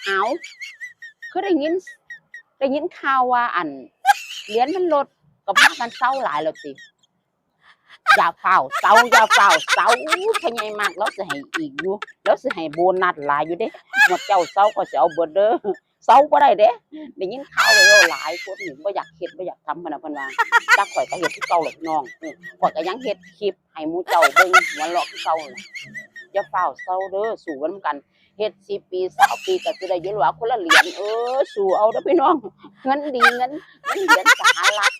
เอาคือได้ยินข่าวว่าอันเหรียญมันลดก็พากันเศร้าหลายแล้วติอย่าเฝ้าเศร้าอย่าเฝ้าเศร้าพญายมากแล้วสิให้อีกอยู่แล้วสิให้โบนัสหลายอยู่เด้หมดเจ้าเศร้าก็สิเอาเบิดเด้อเศร้าบ่ได้เด้ได้ยินข่าวแล้วหลายคนนี่บ่อยากเฮ็ดบ่อยากทำพะนะเพิ่นว่าจักข่อยก็เฮ็ดคือเก่าแหละพี่น้องข่อยก็ยังเฮ็ดคลิปให้หมู่เจ้าเบิ่งหัวเราะคือเก่าน่ะอย่าเฝ้าเศร้าเด้อสู้กันกันเฮ็ด10 ปี20 ปีก็สิได้อยู่หรอคนละเหรียญสู้เอาเด้อพี่น้องเงินดีเงินเหรียญสหรัฐ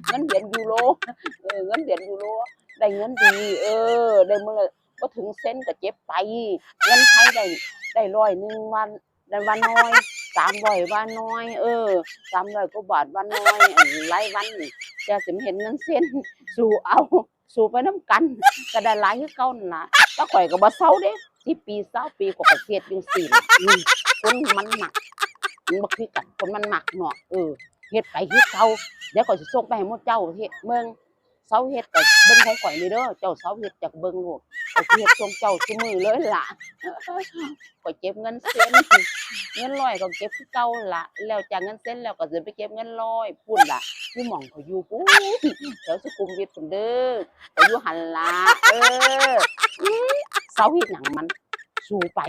เงินเหรียญยูโรเงินเหรียญยูโรได้เงินดีได้มื้อบ่ถึงเซ็นก็เจ็บไปเงินไทยได้100วันได้วันน้อย300วันน้อย300กว่าบาทวันน้อยรายวันนี่จะสิมาเห็นเงินเซ็นสู้เอาสู้ไปนำกันก็ได้หลายคือเก่านั่นล่ะแต่ข้อยก็บ่เซาเด้10 ปี20 ปีก็เฮ็ดจังซี่ล่ะคนมันมักมันบ่คือกันคนมันมักเนาะเฮ็ดไปคือเก่าเดี๋ยวข้อยสิส่งไปให้หมู่เจ้าเฮ็ดเบิ่งเซาเฮ็ดก็เบิ่งของข้อยนี่เด้อเจ้าเซาเฮ็ดจักเบิ่งโลดข้อยสิเฮ็ดส่งเจ้าซุมื้อเลยล่ะข้อยเก็บเงินเซ็นเงินร้อยก็เก็บคือเก่าล่ะแล้วจากเงินเซ็นแล้วก็สิไปเก็บเงินร้อยพู้นล่ะอยู่หม้องข้อยอยู่พู้นแถวสุขุมวิทพู้นเด้อข้อยอยู่หั่นล่ะเซาเฮ็ดหยังมันสู้ไป